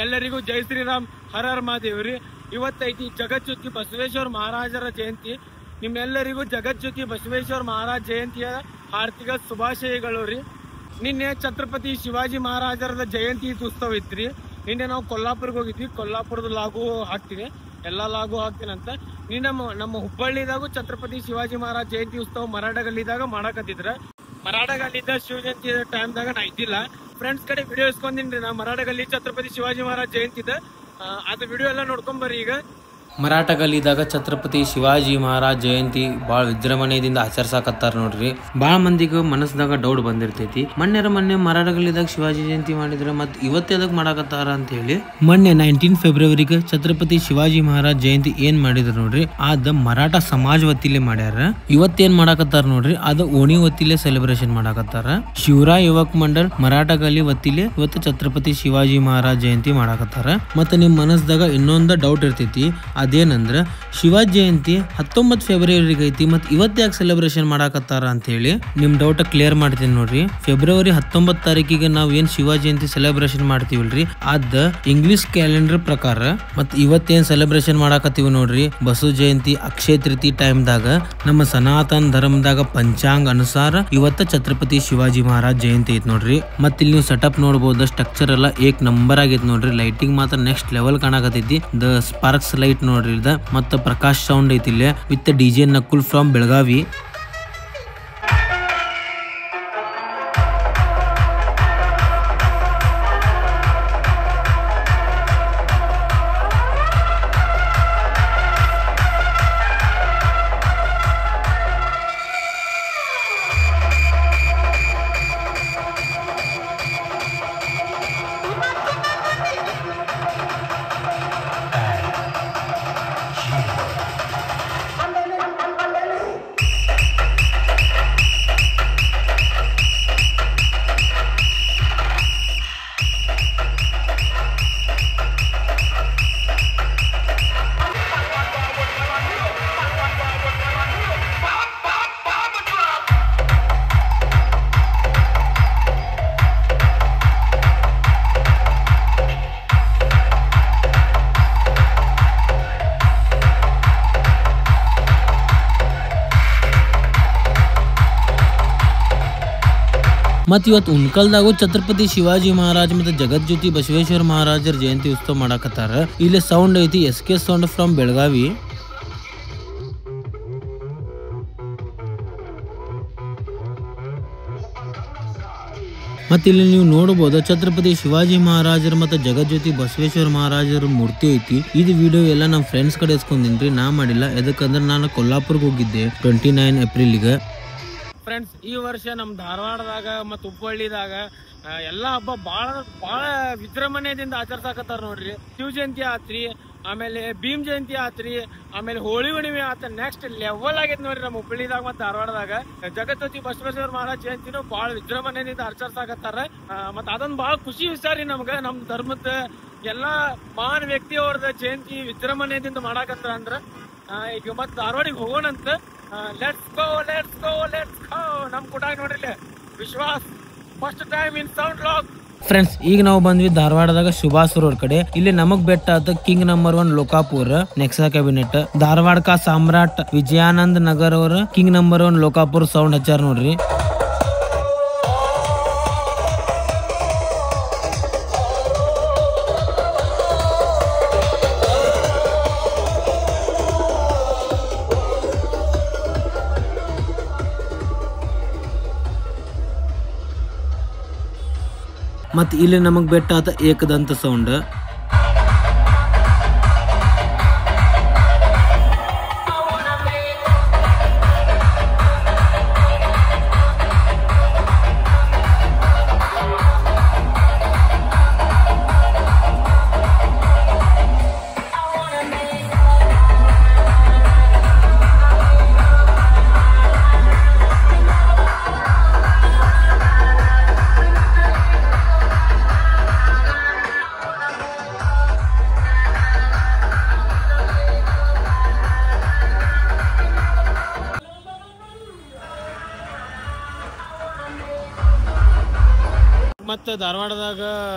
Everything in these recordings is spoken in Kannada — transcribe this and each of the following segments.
ಎಲ್ಲರಿಗೂ ಜೈ ಶ್ರೀರಾಮ್, ಹರ ಹರ ಮಹಾದೇವ್ರಿ. ಇವತ್ತೈತಿ ಜಗಜ್ಯೋತಿ ಬಸವೇಶ್ವರ ಮಹಾರಾಜರ ಜಯಂತಿ. ನಿಮ್ಮೆಲ್ಲರಿಗೂ ಜಗಜ್ಯೋತಿ ಬಸವೇಶ್ವರ ಮಹಾರಾಜ ಜಯಂತಿಯ ಆರ್ಥಿಕ ಶುಭಾಶಯಗಳು ರೀ. ನಿನ್ನೆ ಛತ್ರಪತಿ ಶಿವಾಜಿ ಮಹಾರಾಜರದ ಜಯಂತಿ ಉತ್ಸವ ಇತ್ರಿ. ನಿನ್ನೆ ನಾವು ಕೊಲ್ಲಾಪುರ್ಗೆ ಹೋಗಿದ್ವಿ. ಕೊಲ್ಲಾಪುರದ ಲಾಗು ಹಾಕ್ತೀನಿ, ಎಲ್ಲಾ ಲಾಗು ಹಾಕ್ತೀನಂತ. ನಿನ್ನೆ ನಮ್ಮ ಹುಬ್ಬಳ್ಳಿದಾಗೂ ಛತ್ರಪತಿ ಶಿವಾಜಿ ಮಹಾರಾಜ ಜಯಂತಿ ಉತ್ಸವ ಮರಾಠಗಲ್ಲಿದಾಗ ಮಾಡಕತ್ತಿದ್ರ. ಮರಾಠಗಲ್ಲಿದ್ದ ಶಿವ ಜಯಂತಿ ಟೈಮ್ದಾಗ ನಾ ಇದ್ದಿಲ್ಲ. ಫ್ರೆಂಡ್ಸ್ ಕಡೆ ವಿಡಿಯೋ ಇಸ್ಕೊಂಡಿನ್ರಿ ನಾ. ಮರಾಠಗಲ್ಲಿ ಛತ್ರಪತಿ ಶಿವಾಜಿ ಮಹಾರಾಜ್ ಜಯಂತಿದ ಅದು ವಿಡಿಯೋ ಎಲ್ಲ ನೋಡ್ಕೊಂಡ್ ಬರ್ರಿ. ಈಗ ಮರಾಠಗಲ್ಲಿದಾಗ ಛತ್ರಪತಿ ಶಿವಾಜಿ ಮಹಾರಾಜ್ ಜಯಂತಿ ಬಾಳ ವಿಜೃಂಭಣೆಯಿಂದ ಆಚರಿಸಾಕತ್ತಾರ ನೋಡ್ರಿ. ಬಾಳ ಮಂದಿಗೆ ಮನಸ್ಸದಾಗ ಡೌಟ್ ಬಂದಿರ್ತೈತಿ, ಮೊನ್ನೆ ಮರಾಠಗಲ್ಲಿದಾಗ ಶಿವಾಜಿ ಜಯಂತಿ ಮಾಡಿದ್ರ ಮತ್ ಇವತ್ತೇದಕ್ ಮಾಡಾಕತ್ತಾರ ಅಂತ ಹೇಳಿ. ಮೊನ್ನೆ 19 ಫೆಬ್ರವರಿಗೆ ಛತ್ರಪತಿ ಶಿವಾಜಿ ಮಹಾರಾಜ್ ಜಯಂತಿ ಏನ್ ಮಾಡಿದ್ರ ನೋಡ್ರಿ, ಅದ ಮರಾಠ ಸಮಾಜ ವತಿಲೇ ಮಾಡ್ಯಾರ. ಇವತ್ತೇನ್ ಮಾಡಾಕತ್ತಾರ ನೋಡ್ರಿ, ಅದ ಓಣಿ ವತಿಲೇ ಸೆಲೆಬ್ರೇಷನ್ ಮಾಡಾಕತ್ತಾರ. ಶಿವರಾಯ್ ಯುವಕ್ ಮಂಡಲ್ ಮರಾಠಗಲ್ಲಿ ವತಿಲೇ ಇವತ್ತು ಛತ್ರಪತಿ ಶಿವಾಜಿ ಮಹಾರಾಜ್ ಜಯಂತಿ ಮಾಡಾಕತ್ತಾರ. ಮತ್ತ ನಿಮ್ ಮನಸ್ಸದಾಗ ಇನ್ನೊಂದ ಡೌಟ್ ಇರ್ತೈತಿ, ಅದೇನಂದ್ರ ಶಿವಾಜಿ ಜಯಂತಿ 19 ಫೆಬ್ರವರಿಗೆ ಐತಿ, ಮತ್ ಇವತ್ತು ಯಾಕೆ ಸೆಲೆಬ್ರೇಷನ್ ಮಾಡಾಕತ್ತಾರ ಅಂತ ಹೇಳಿ ನಿಮ್ ಡೌಟ್ ಕ್ಲಿಯರ್ ಮಾಡ್ತೀನಿ ನೋಡ್ರಿ. ಫೆಬ್ರವರಿ 19 ತಾರೀಕಿಗೆ ನಾವ್ ಏನ್ ಶಿವಾಜಿ ಜಯಂತಿ ಸೆಲೆಬ್ರೇಷನ್ ಮಾಡ್ತೀವಲ್ರಿ, ಅದ ಇಂಗ್ಲಿಷ್ ಕ್ಯಾಲೆಂಡರ್ ಪ್ರಕಾರ. ಮತ್ ಇವತ್ತೇನ್ ಸೆಲೆಬ್ರೇಷನ್ ಮಾಡಾಕತ್ತೀವಿ ನೋಡ್ರಿ, ಬಸವ ಜಯಂತಿ ಅಕ್ಷಯ ತೃತೀಯ ಟೈಮ್ದಾಗ ನಮ್ಮ ಸನಾತನ ಧರ್ಮದಾಗ ಪಂಚಾಂಗ ಅನುಸಾರ ಇವತ್ತ ಛತ್ರಪತಿ ಶಿವಾಜಿ ಮಹಾರಾಜ್ ಜಯಂತಿ ಐತ್ ನೋಡ್ರಿ. ಮತ್ ಇಲ್ಲಿ ನೀವು ಸೆಟಪ್ ನೋಡಬಹುದು, ಸ್ಟ್ರಕ್ಚರ್ ಎಲ್ಲ ಏಕ್ ನಂಬರ್ ಆಗೈತಿ ನೋಡ್ರಿ. ಲೈಟಿಂಗ್ ಮಾತ್ರ ನೆಕ್ಸ್ಟ್ ಲೆವೆಲ್ ಕಾಣಕತ್ತೈತಿ. ದ ಸ್ಪಾರ್ಕ್ಸ್ ಲೈಟ್ ನೋಡ್ರಿ ಇದ, ಮತ್ತ ಪ್ರಕಾಶ್ ಸೌಂಡ್ ಐತಿ ಇಲ್ಲಿ with DJ Nakul from Belagavi. ಮತ್ ಇವತ್ತು ಉಣ್ಕಲ್ದಾಗೂ ಛತ್ರಪತಿ ಶಿವಾಜಿ ಮಹಾರಾಜ್ ಮತ್ತೆ ಜಗಜ್ಯೋತಿ ಬಸವೇಶ್ವರ ಮಹಾರಾಜರ ಜಯಂತಿ ಉತ್ಸವ ಮಾಡಾಕತ್ತಾರ. ಇಲ್ಲಿ ಸೌಂಡ್ ಐತಿ SK ಸೌಂಡ್ ಫ್ರಮ್ ಬೆಳಗಾವಿ. ಮತ್ತೆ ಇಲ್ಲಿ ನೀವು ನೋಡಬಹುದು ಛತ್ರಪತಿ ಶಿವಾಜಿ ಮಹಾರಾಜರ ಮತ್ತೆ ಜಗಜ್ಯೋತಿ ಬಸವೇಶ್ವರ ಮಹಾರಾಜರ ಮೂರ್ತಿ ಐತಿ. ಇದು ವಿಡಿಯೋ ಎಲ್ಲ ನಮ್ಮ ಫ್ರೆಂಡ್ಸ್ ಕಡೆ ಇಸ್ಕೊಂಡಿನ್ರಿ, ನಾ ಮಾಡಿಲ್ಲ. ಎದಕ್ಕಂದ್ರೆ ನಾನು ಕೊಲ್ಲಾಪುರ್ಗೆ ಹೋಗಿದ್ದೆ 29 ಏಪ್ರಿಲ್ಗೆ. ಫ್ರೆಂಡ್ಸ್, ಈ ವರ್ಷ ನಮ್ ಧಾರವಾಡದಾಗ ಮತ್ತು ಹುಬ್ಬಳ್ಳಿದಾಗ ಎಲ್ಲಾ ಹಬ್ಬ ಬಾಳ ವಿಜೃಂಭಣೆಯಿಂದ ಆಚರಿಸಾಕತ್ತಾರ ನೋಡ್ರಿ. ಶಿವ ಜಯಂತಿ ಆತ್ರಿ, ಆಮೇಲೆ ಭೀಮ್ ಜಯಂತಿ ಆತ್ರಿ, ಆಮೇಲೆ ಹೋಳಿ ಹುಣ್ಣಿಮೆ ಆತ. ನೆಕ್ಸ್ಟ್ ಲೆವೆಲ್ ಆಗೈತಿ ನೋಡ್ರಿ ನಮ್ಮ ಹುಬ್ಬಳ್ಳಿದಾಗ ಮತ್ತು ಧಾರವಾಡದಾಗ. ಜಗಜ್ಯೋತಿ ಬಸವೇಶ್ವರ ಮಹಾರಾಜ್ ಜಯಂತಿನೂ ಬಾಳ ವಿಜೃಂಭಣೆಯಿಂದ ಆಚರಿಸಾಕತ್ತಾರ. ಮತ್ ಅದೊಂದು ಬಾಳ ಖುಷಿ ವಿಚಾರ ರೀ ನಮ್ಗ. ನಮ್ ಧರ್ಮದ ಎಲ್ಲಾ ಮಹಾನ್ ವ್ಯಕ್ತಿ ಅವ್ರದ ಜಯಂತಿ ವಿಜೃಂಭಣೆಯಿಂದ ಮಾಡಾಕತ್ತಾರ ಅಂದ್ರ ಈಗ ಮತ್ ಧಾರವಾಡಿಗೆ ಹೋಗೋಣಂತ. ಲೆಟ್ಸ್ ಗೋ ನಮ್ ಕೂಟಾಗ ನೋಡ್ರಿ Vishwas first time in sound lock. Friends, ಈಗ ನಾವು ಬಂದ್ವಿ ಧಾರವಾಡದಾಗ ಸುಭಾಸ್ ರೋಡ್ ಕಡೆ. ಇಲ್ಲಿ ನಮಗ್ ಬೆಟ್ಟ ಆತ king number 1 Lokapur Nexa cabinet. Dharwad ಕಾ ಸಾಮ್ರಾಟ್ ವಿಜಯಾನಂದ್ ನಗರ್ ಅವರ ಕಿಂಗ್ ನಂಬರ್ 1 ಲೋಕಾಪುರ್ ಸೌಂಡ್ ಹಚ್ಚಾರ ನೋಡ್ರಿ. ಮತ್ ಇಲ್ಲಿ ನಮಗ್ ಬೆಟ್ಟ ಆತ ಏಕದಂತ ಸೌಂಡ್. ಮತ್ತು ಧಾರವಾಡದಾಗ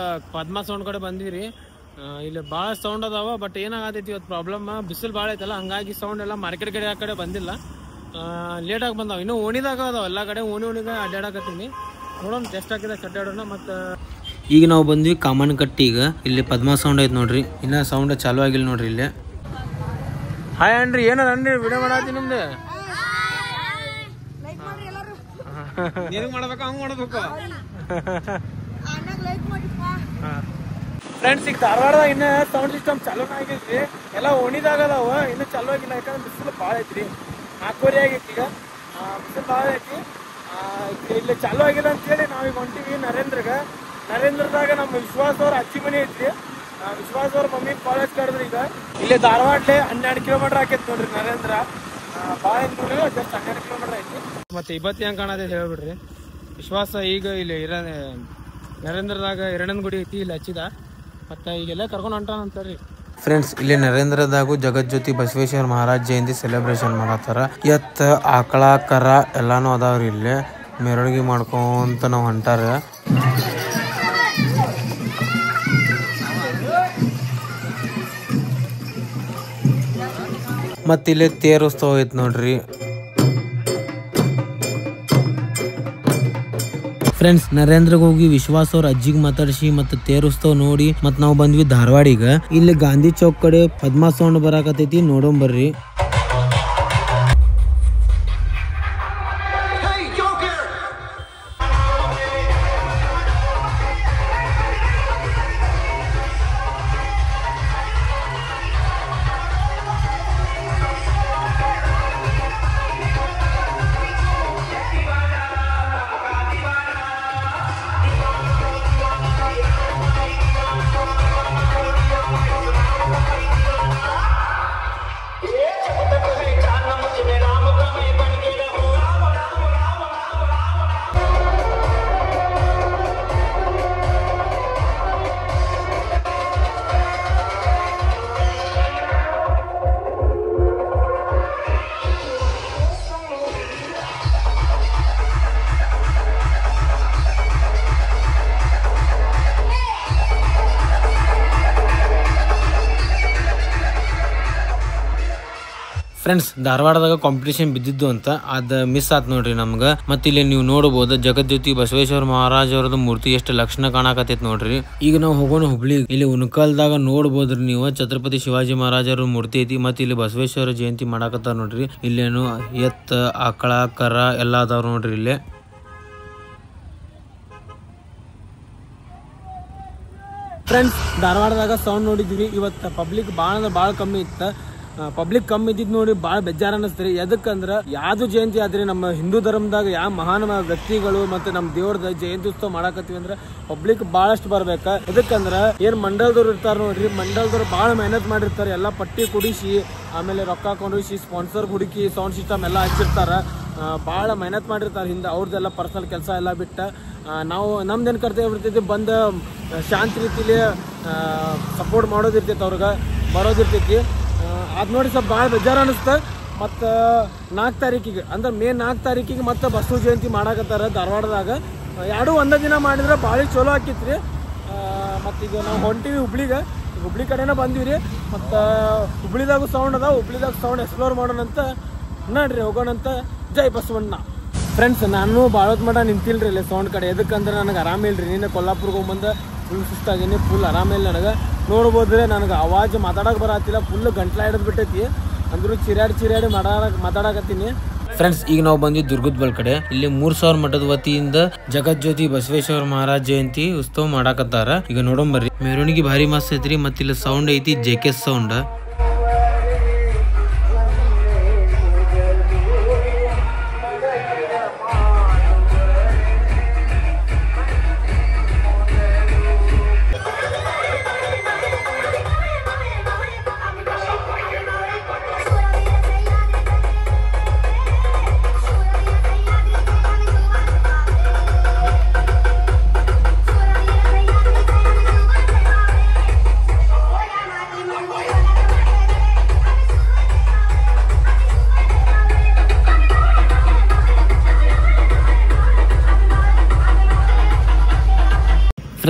ಪದ್ಮ ಸೌಂಡ್ ಕಡೆ ಬಂದಿರಿ. ಇಲ್ಲಿ ಭಾಳ ಸೌಂಡ್ ಅದಾವ. ಬಟ್ ಏನಾಗತೈತಿ ಇವತ್ತು ಪ್ರಾಬ್ಲಮ್, ಬಿಸಿಲು ಭಾಳ ಐತಲ್ಲ, ಹಂಗಾಗಿ ಸೌಂಡ್ ಎಲ್ಲ ಮಾರ್ಕೆಟ್ ಕಡೆ ಆ ಕಡೆ ಬಂದಿಲ್ಲ. ಲೇಟಾಗಿ ಬಂದಾವ. ಇನ್ನೂ ಓಣಿದಾಗ ಅದಾವ ಎಲ್ಲ ಕಡೆ. ಓಣಿಗೆ ಅಡ್ಡಾಡಕತ್ತೀನಿ. ನೋಡೋಣ ಟೆಸ್ಟ್ ಹಾಕಿದ ಅಡ್ಡಾಡೋಣ. ಮತ್ತು ಈಗ ನಾವು ಬಂದ್ವಿ ಕಾಮನ್ ಕಟ್ಟಿ. ಈಗ ಇಲ್ಲಿ ಪದ್ಮ ಸೌಂಡ್ ಐತೆ ನೋಡ್ರಿ, ಇನ್ನ ಸೌಂಡ್ ಚಾಲು ಆಗಿಲ್ಲ ನೋಡ್ರಿ. ಇಲ್ಲಿ ಹಾಯ್ ಅನ್ರಿ, ಏನನ್ರಿ ವಿಡಿಯೋ ಮಾಡತ್ತೀನಿ ನಿಮ್ದು. ಮಾಡ್ಬೇಕು ಹಂಗ ಮಾಡ್ಬೇಕು ಫ್ರೆಂಡ್ಸ್. ಈಗ ಧಾರವಾಡದಾಗ ಇನ್ನ ಸೌಂಡ್ ಸಿಸ್ಟಮ್ ಚಾಲೂ ಆಗೈತಿ. ಎಲ್ಲ ಓಣಿದಾಗ ಅದಾವ, ಇನ್ನೂ ಚಾಲೂ ಆಗಿಲ್ಲ. ಯಾಕಂದ್ರೆ ಬಿಸಿಲು ಭಾಳ ಐತ್ರಿ. 4:30 ಆಗೈತಿ. ಈಗ ಬಿಸಿಲು ಭಾಳ ಐತಿ. ಇಲ್ಲಿ ಚಾಲೂ ಆಗಿಲ್ಲ ಅಂತೇಳಿ ನಾವೀಗ ಹೊಂಟಿವಿ ನರೇಂದ್ರದಾಗ ನಮ್ಮ ವಿಶ್ವಾಸ ಅವ್ರ ಅಜ್ಜಿ ಮನೆ ಐತ್ರಿ. ವಿಶ್ವಾಸ ಅವ್ರ ಮಮ್ಮಿ ಕಾಲೇಜ್ ಕರೆದ್ರಿ. ಈಗ ಇಲ್ಲಿ ಧಾರವಾಡಲೆ 12 ಕಿಲೋಮೀಟರ್ ಆಕೈತಿ ನೋಡ್ರಿ ನರೇಂದ್ರ. ಭಾಳ ನೋಡ್ರಿ, ಜಸ್ಟ್ 12 ಕಿಲೋಮೀಟರ್ ಐತಿ. ಮತ್ತೆ ಇವತ್ತು ಹೆಂಗೆ ಕಾಣತೈತಿ ಹೇಳ್ಬಿಡ್ರಿ. ವಿಶ್ವಾಸ ಈಗ ಇಲ್ಲಿ ನರೇಂದ್ರದಾಗ ಎರಡನ ಗುಡಿ ಐತಿ, ಇಲ್ಲಿ ಹಚ್ಚಿದ. ಮತ್ತು ಈಗೆಲ್ಲ ಕರ್ಕೊಂಡು ಹೊಂಟಾನಂತಾರ್ರಿ. ಫ್ರೆಂಡ್ಸ್, ಇಲ್ಲಿ ನರೇಂದ್ರದಾಗೂ ಜಗಜ್ಯೋತಿ ಬಸವೇಶ್ವರ ಮಹಾರಾಜ್ ಜಯಂತಿ ಸೆಲೆಬ್ರೇಷನ್ ಮಾಡತ್ತಾರ. ಎತ್ತ ಆಕಳ ಕರ ಎಲ್ಲಾನು ಅದಾವ್ರಿ. ಇಲ್ಲಿ ಮೆರವಣಿಗೆ ಮಾಡ್ಕೊಂತ ನಾವು ಹೊಂಟಾರ. ಮತ್ತಿಲ್ಲಿ ತೇರುತ್ಸವ ಐತ್ ನೋಡ್ರಿ. ಫ್ರೆಂಡ್ಸ್, ನರೇಂದ್ರಗೆ ಹೋಗಿ ವಿಶ್ವಾಸ ಅವ್ರ ಅಜ್ಜಿಗೆ ಮಾತಾಡಿಸಿ ಮತ್ತೆ ತೇರುತ್ಸವ ನೋಡಿ ಮತ್ ನಾವು ಬಂದ್ವಿ ಧಾರವಾಡಿಗ. ಇಲ್ಲಿ ಗಾಂಧಿ ಚೌಕ್ ಕಡೆ ಪದ್ಮ ಸೌಂಡ್ ಬರಾಕತೈತಿ, ನೋಡೋಂಬರ್ರಿ. ಫ್ರೆಂಡ್ಸ್, ಧಾರವಾಡದಾಗ ಕಾಂಪಿಟೇಷನ್ ಬಿದ್ದಿದ್ದು ಅಂತ ಅದ್ ಮಿಸ್ ಆತ್ ನೋಡ್ರಿ ನಮ್ಗ. ಮತ್ತ ಇಲ್ಲಿ ನೀವು ನೋಡಬಹುದು ಜಗಜ್ಯೋತಿ ಬಸವೇಶ್ವರ ಮಹಾರಾಜ್ ಅವ್ರದ್ದು ಮೂರ್ತಿ ಎಷ್ಟು ಲಕ್ಷಣ ಕಾಣಕತ್ತೈತಿ ನೋಡ್ರಿ. ಈಗ ನಾವು ಹೋಗೋಣ ಹುಬ್ಳಿ. ಇಲ್ಲಿ ಉಣಕಲ್ದಾಗ ನೋಡ್ಬೋದ್ರಿ ನೀವು ಛತ್ರಪತಿ ಶಿವಾಜಿ ಮಹಾರಾಜ್ ಅವ್ರ ಮೂರ್ತಿ ಐತಿ. ಮತ್ತ ಇಲ್ಲಿ ಬಸವೇಶ್ವರ ಜಯಂತಿ ಮಾಡಾಕತ್ತಾರ ನೋಡ್ರಿ. ಇಲ್ಲೇನು ಎತ್ತ ಆಕಳ ಕರ ಎಲ್ಲಾ ಅದಾವ ನೋಡ್ರಿ. ಇಲ್ಲಿ ಫ್ರೆಂಡ್ಸ್, ಧಾರವಾಡದಾಗ ಸೌಂಡ್ ನೋಡಿದ್ವಿ. ಇವತ್ತು ಪಬ್ಲಿಕ್ ಭಾಳ ಕಮ್ಮಿ ಇತ್ತ. ಪಬ್ಲಿಕ್ ಕಮ್ಮಿ ಇದ್ದಿದ್ ನೋಡಿ ಭಾಳ ಬೇಜಾರ ಅನ್ನಿಸ್ತ್ರಿ. ಎದಕ್ಕಂದ್ರ ಯಾವ್ದು ಜಯಂತಿ ಆದ್ರಿ ನಮ್ಮ ಹಿಂದೂ ಧರ್ಮದಾಗ ಯಾವ ಮಹಾನ್ ವ್ಯಕ್ತಿಗಳು ಮತ್ತೆ ನಮ್ಮ ದೇವ್ರದ ಜಯಂತಿ ಉತ್ಸವ ಮಾಡಾಕತ್ತೀವಿ ಅಂದ್ರೆ ಪಬ್ಲಿಕ್ ಭಾಳಷ್ಟು ಬರ್ಬೇಕ. ಎದಕ್ಕಂದ್ರ ಏನ್ ಮಂಡಲದವ್ರು ಇರ್ತಾರ ನೋಡ್ರಿ, ಮಂಡಲದವ್ರು ಭಾಳ ಮೆಹನತ್ ಮಾಡಿರ್ತಾರೆ. ಎಲ್ಲ ಪಟ್ಟಿ ಕುಡಿಸಿ ಆಮೇಲೆ ರೊಕ್ಕ ಕೊಂಡಿಸಿ ಸ್ಪಾನ್ಸರ್ ಹುಡುಕಿ ಸೌಂಡ್ ಸಿಸ್ಟಮ್ ಎಲ್ಲ ಹಚ್ಚಿರ್ತಾರ. ಭಾಳ ಮೆಹನತ್ ಮಾಡಿರ್ತಾರೆ. ಹಿಂದೆ ಅವ್ರದ್ದೆಲ್ಲ ಪರ್ಸನಲ್ ಕೆಲಸ ಎಲ್ಲ ಬಿಟ್ಟ ನಾವು ನಮ್ದೇನು ಕರ್ತವ್ಯ ಇರ್ತೈತಿ, ಬಂದ ಶಾಂತಿ ರೀತಿಲಿ ಸಪೋರ್ಟ್ ಮಾಡೋದಿರ್ತೈತಿ, ಅವ್ರಿಗೆ ಬರೋದಿರ್ತೈತಿ. ಅದು ನೋಡಿ ಸ್ವಲ್ಪ ಭಾಳ ಬೇಜಾರು ಅನಿಸ್ತ. ಮತ್ತು 4 ತಾರೀಕಿಗೆ ಅಂದ್ರೆ ಮೇ 4 ತಾರೀಕಿಗೆ ಮತ್ತೆ ಬಸವ ಜಯಂತಿ ಮಾಡಾಕತ್ತಾರ ಧಾರವಾಡದಾಗ. ಎರಡೂ ಒಂದೇ ದಿನ ಮಾಡಿದ್ರೆ ಭಾಳ ಚಲೋ ಆಕಿತ್ರಿ. ಮತ್ತು ಈಗ ನಾವು ಹೊಂಟಿವಿ ಹುಬ್ಳಿ ಕಡೆನೇ ಬಂದಿವಿ. ಮತ್ತು ಹುಬ್ಳಿದಾಗೂ ಸೌಂಡ್ ಅದ, ಹುಬ್ಳಿದಾಗ ಸೌಂಡ್ ಎಕ್ಸ್ಪ್ಲೋರ್ ಮಾಡೋಣಂತ ನೋಡ್ರಿ, ಹೋಗೋಣಂತ. ಜೈ ಬಸವಣ್ಣ. ಫ್ರೆಂಡ್ಸ್, ನಾನು ಭಾಳತ್ ಮಠ ನಿಂತಿಲ್ರಿ ಇಲ್ಲಿ ಸೌಂಡ್ ಕಡೆ. ಎದಕ್ಕಂದ್ರೆ ನನಗೆ ಆರಾಮಿಲ್ರಿ. ನಿನ್ನೆ ಕೊಲ್ಲಾಪುರ್ಗೆ ಹೋಗ್ಬಂದು ಫುಲ್ ಸುಸ್ತಾಗೀನಿ, ಫುಲ್ ಆರಾಮಿಲ್ಲ ನನಗೆ. ನೋಡ್ಬೋದ್ರೆ ನನಗೆ ಆವಾಜ್ ಮಾತಾಡಕ್ಕೆ ಬರತ್ತಿಲ್ಲ, ಫುಲ್ ಗಂಟ್ಲ ಹಿಡಿದು ಬಿಟ್ಟೈತಿ. ಅಂದ್ರೂ ಚಿರಾಡಿ ಮಾತಾಡಕತ್ತೀನಿ. ಫ್ರೆಂಡ್ಸ್, ಈಗ ನಾವು ಬಂದ್ವಿ ದುರ್ಗದ ಬಲ್ ಕಡೆ. ಇಲ್ಲಿ 3000 ಮಠದ ವತಿಯಿಂದ ಜಗಜ್ಯೋತಿ ಬಸವೇಶ್ವರ ಮಹಾರಾಜ್ ಜಯಂತಿ ಉತ್ಸವ ಮಾಡಾಕತ್ತಾರ. ಈಗ ನೋಡೋಂಬರ್ರಿ. ಮೆರವಣಿಗೆ ಭಾರಿ ಮಸ್ತ್ ಐತ್ರಿ. ಮತ್ತ ಇಲ್ಲಿ ಸೌಂಡ್ ಐತಿ JK ಸೌಂಡ್.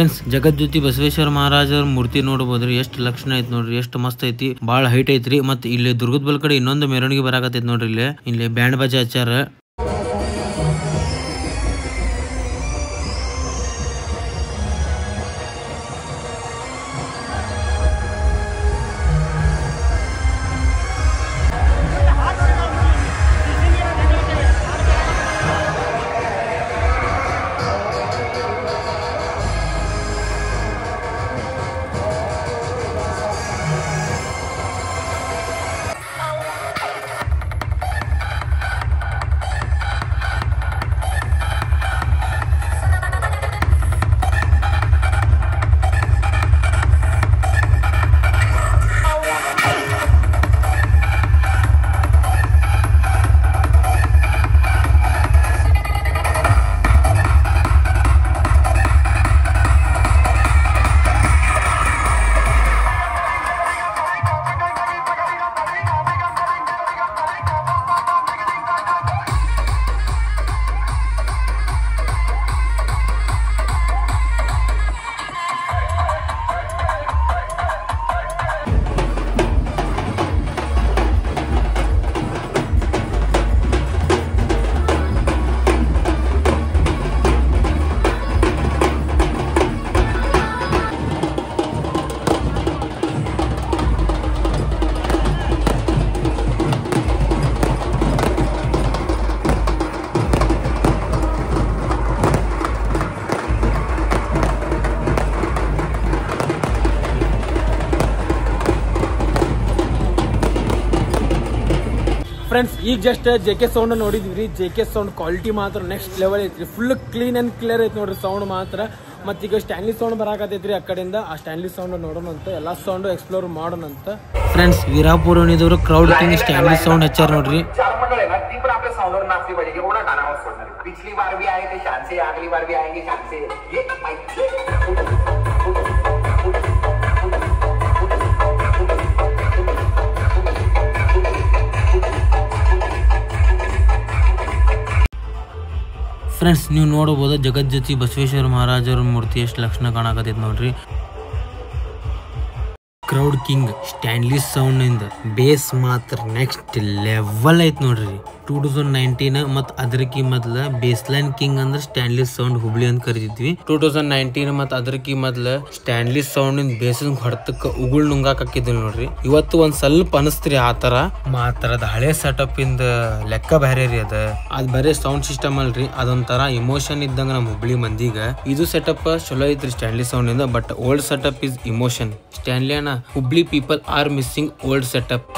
ಫ್ರೆಂಡ್ಸ್, ಜಗಜ್ಯೋತಿ ಬಸವೇಶ್ವರ ಮಹಾರಾಜರ ಮೂರ್ತಿ ನೋಡಬಹುದ್ರಿ. ಎಷ್ಟು ಲಕ್ಷಣ ಐತಿ ನೋಡ್ರಿ, ಎಷ್ಟು ಮಸ್ತ್ ಐತಿ, ಬಾಳ ಹೈಟ್ ಐತ್ರಿ. ಮತ್ ಇಲ್ಲಿ ದುರ್ಗದ ಬಲ್ ಕಡೆ ಇನ್ನೊಂದು ಮೆರವಣಿಗೆ ಬರಾಕತೈತಿ ನೋಡ್ರಿ. ಇಲ್ಲಿ ಬ್ಯಾಂಡ್ ಬಾಜಾ ಹಚ್ಚಾರ. ಫ್ರೆಂಡ್ಸ್, ಈಗ ಜಸ್ಟ್ JK ಸೌಂಡ್ ನೋಡಿದ್ವಿ. JK ಸೌಂಡ್ ಕ್ವಾಲಿಟಿ ಮಾತ್ರ ನೆಕ್ಸ್ಟ್ ಲೆವೆಲ್ ಐತ್ರಿ. ಫುಲ್ ಕ್ಲೀನ್ ಅಂಡ್ ಕ್ಲಿಯರ್ ಐತಿ ನೋಡ್ರಿ ಸೌಂಡ್ ಮಾತ್ರ. ಮತ್ ಈಗ ಸ್ಟ್ಯಾನ್ಲಿ ಸೌಂಡ್ ಬರಾಕತೈತ್ರಿ ಆ ಕಡೆಯಿಂದ. ಆ ಸ್ಟ್ಯಾನ್ಲಿ ಸೌಂಡ್ ನೋಡೋಣ ಅಂತ, ಎಲ್ಲಾ ಸೌಂಡ್ ಎಕ್ಸ್ಪ್ಲೋರ್ ಮಾಡೋಣ ಅಂತ. ಫ್ರೆಂಡ್ಸ್, ವೀರಾಪುರ ಓಣಿದವರು ಕ್ರೌಡ್ ಕಿಂಗ್ ಸ್ಟ್ಯಾನ್ಲಿ ಸೌಂಡ್ ಹಚ್ಚಾರ ನೋಡ್ರಿ. पिछली बार भी आए थे शान से, अगली बार भी आएंगे शान से. ये ಫ್ರೆಂಡ್ಸ್, ನೀವು ನೋಡಬಹುದು ಜಗಜ್ಯೋತಿ ಬಸವೇಶ್ವರ ಮಹಾರಾಜರ ಮೂರ್ತಿ ಎಷ್ಟು ಲಕ್ಷಣ ಕಾಣಕತ್ತೈತಿ ನೋಡ್ರಿ. ಕ್ರೌಡ್ ಕಿಂಗ್ ಸ್ಟ್ಯಾನ್ಲಿ ಸೌಂಡ್ ಇಂದ ಬೇಸ್ ಮಾತ್ರ ನೆಕ್ಸ್ಟ್ ಲೆವೆಲ್ ಐತ್ ನೋಡ್ರಿ. 2019 ಮತ್ ಅದರಕಿ ಮೊದ್ಲ ಬೇಸ್ ಲೈನ್ ಕಿಂಗ್ ಅಂದ್ರೆ ಸ್ಟ್ಯಾನ್ಲಿ ಸೌಂಡ್ ಹುಬ್ಳಿ ಅಂತ ಕರಿತಿದ್ವಿ. 2019 ಮತ್ ಅದರಕಿ ಮೊದ್ಲ ಸ್ಟ್ಯಾನ್ಲಿ ಸೌಂಡ್ ಇಂದ ಬೇಸ್ ಹೊಡ್ತಕ್ಕ ಉಗುಳ್ ನುಂಗಾಕ್ ಹಾಕಿದ್ವಿ ನೋಡ್ರಿ. ಇವತ್ತು ಒಂದ್ ಸ್ವಲ್ಪ ಅನಸ್ತ್ರಿ ಆತರ. ಮಾತ್ರ ಅದ ಹಳೆ ಸೆಟಪ್ ಇಂದ ಲೆಕ್ಕ ಬೇರೆ ರೀ. ಅದ್ ಬರೇ ಸೌಂಡ್ ಸಿಸ್ಟಮ್ ಅಲ್ರಿ, ಅದೊಂಥರ ಇಮೋಷನ್ ಇದ್ದಂಗ ನಮ್ ಹುಬ್ಳಿ ಮಂದಿಗ. ಇದು ಸೆಟಪ್ ಚಲೋ ಐತ್ರಿ ಸ್ಟ್ಯಾನ್ಲಿ ಸೌಂಡ್ ಇಂದ. But old setup is emotion. Stanley ಅಣ್ಣ, Hubli people are missing old setup.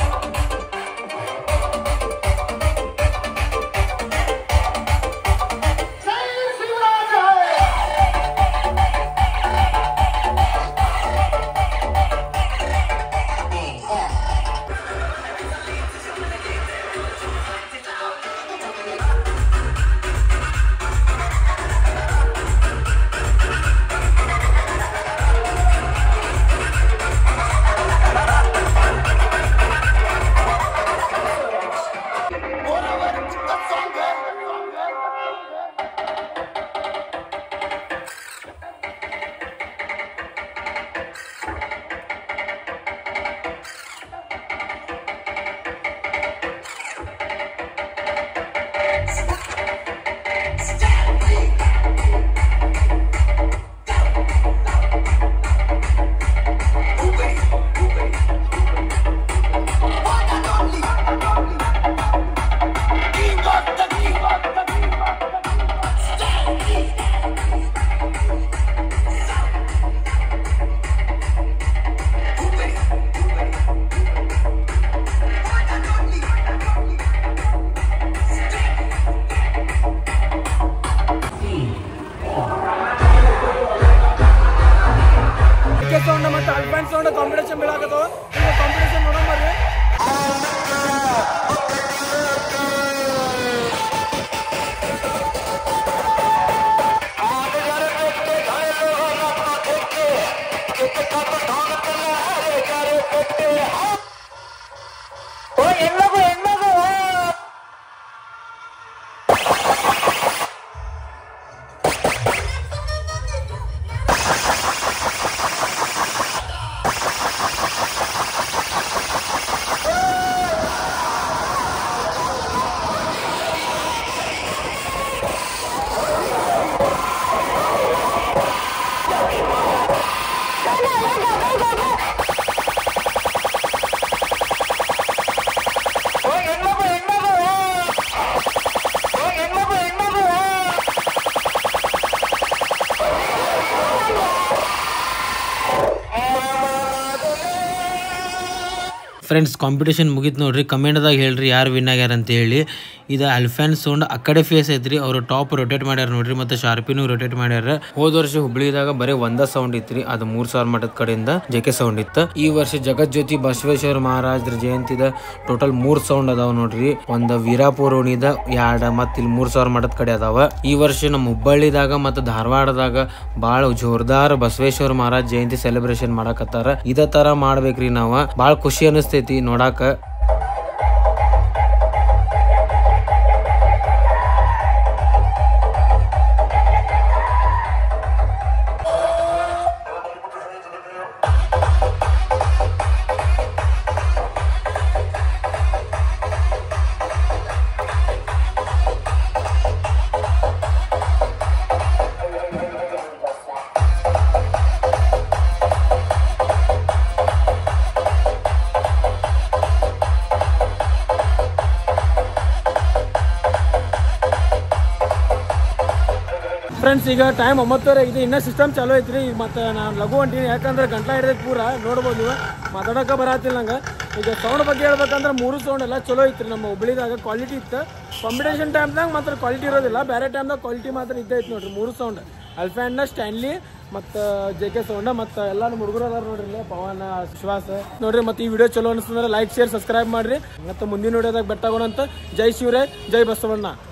Sound ಮತ್ತೆ ಅಲ್ಪೈನ್ ಸೌಂಡ್ ಕಾಂಪಿಟೇಷನ್ ಬೀಳಾಕತ್ತವ. ಕಾಂಪಿಟೇಷನ್ ನೋಡೋಣ ಬರ್ರಿ. ಫ್ರೆಂಡ್ಸ್ ಕಾಂಪಿಟೇಷನ್ ಮುಗಿತು ನೋಡ್ರಿ. ಕಮೆಂಟ್ದಾಗ ಹೇಳ್ರಿ ಯಾರು ವಿನ್ ಆಗ್ಯಾರ ಅಂತ ಹೇಳಿ. ಇದು ಅಲ್ಫಾನ್ ಸೌಂಡ್ ಆ ಕಡೆ ಫೇಸ್ ಐತ್ರಿ, ಅವರು ಟಾಪ್ ರೊಟೇಟ್ ಮಾಡ್ಯಾರ ನೋಡ್ರಿ, ಮತ್ತೆ ಶಾರ್ಪಿನೂ ರೊಟೇಟ್ ಮಾಡ್ಯಾರ. ಹೋದ ವರ್ಷ ಹುಬ್ಳಿದಾಗ ಬರೀ ಒಂದ ಸೌಂಡ್ ಇತ್ರಿ, ಅದು 3000 ಮಠದ ಕಡೆಯಿಂದ ಜೆಕೆ ಸೌಂಡ್ ಇತ್ತು. ಈ ವರ್ಷ ಜಗಜ್ಯೋತಿ ಬಸವೇಶ್ವರ ಮಹಾರಾಜರ ಜಯಂತಿದ ಟೋಟಲ್ 3 ಸೌಂಡ್ ಅದಾವ ನೋಡ್ರಿ. ಒಂದು ವೀರಾಪುರ ಓಣಿದ 2 ಮತ್ತ ಇಲ್ಲಿ 3000 ಮಠದ ಕಡೆ ಅದಾವ. ಈ ವರ್ಷ ನಮ್ಮ ಹುಬ್ಬಳ್ಳಿದಾಗ ಮತ್ತು ಧಾರವಾಡದಾಗ ಬಾಳ ಜೋರ್ದಾರ್ ಬಸವೇಶ್ವರ ಮಹಾರಾಜ್ ಜಯಂತಿ ಸೆಲೆಬ್ರೇಷನ್ ಮಾಡಕತ್ತಾರ. ಇದ ತರ ಮಾಡ್ಬೇಕ್ರಿ ನಾವ. ಬಾಳ ಖುಷಿ ಅನಿಸ್ತೈತಿ ನೋಡಾಕ. ಫ್ರೆಂಡ್ಸ್ ಈಗ ಟೈಮ್ 9:30 ಆಗಿದೆ. ಇನ್ನೂ ಸಿಸ್ಟಮ್ ಚಾಲೂ ಐತ್ರಿ. ಈಗ ಮತ್ತೆ ನಾನು ಲಘು ಹೊಂಟೀನಿ, ಯಾಕಂದ್ರೆ ಗಂಟಲ ಹಿಡಿದೈತೆ ಪೂರ ನೋಡ್ಬೋದು ನೀವು. ಮಾತಾಡೋಕೆ ಬರತ್ತಿಲ್ಲ ನಂಗೆ. ಈಗ ಸೌಂಡ್ ಬಗ್ಗೆ ಹೇಳ್ಬೇಕಂದ್ರೆ 3 ಸೌಂಡ್ ಎಲ್ಲ ಚಲೋ ಐತ್ರಿ. ನಮ್ಮ ಹುಬ್ಳಿದಾಗ ಕ್ವಾಲಿಟಿ ಇತ್ತು. ಕಾಂಪಿಟೇಷನ್ ಟೈಮ್ದಾಗ ಮಾತ್ರ ಕ್ವಾಲಿಟಿ ಇರೋದಿಲ್ಲ, ಬೇರೆ ಟೈಮ್ದಾಗ ಕ್ವಾಲಿಟಿ ಮಾತ್ರ ಇದ್ದೈತೆ ನೋಡ್ರಿ. 3 ಸೌಂಡ್ ಅಲ್ಫಾಂಡ, ಸ್ಟ್ಯಾನ್ಲಿ ಮತ್ತು ಜೆಕೆ ಸೌಂಡ ಮತ್ತು ಎಲ್ಲ ನಮ್ಮ ಹುಡುಗರು ಅದಾರ ನೋಡ್ರಿ, ಇಲ್ಲಿ ಪವನ, ವಿಶ್ವಾಸ ನೋಡ್ರಿ. ಮತ್ತು ಈ ವಿಡಿಯೋ ಚಲೋ ಅನಿಸ್ತಂದ್ರೆ ಲೈಕ್, ಶೇರ್, ಸಬ್ಸ್ಕ್ರೈಬ್ ಮಾಡಿರಿ. ಮತ್ತು ಮುಂದಿನ ವಿಡಿಯೋದಾಗ ಬೆಟ್ಟಾಗೋಣ ಅಂತ. ಜೈ ಶಿವರಾಯ್, ಜೈ ಬಸವಣ್ಣ.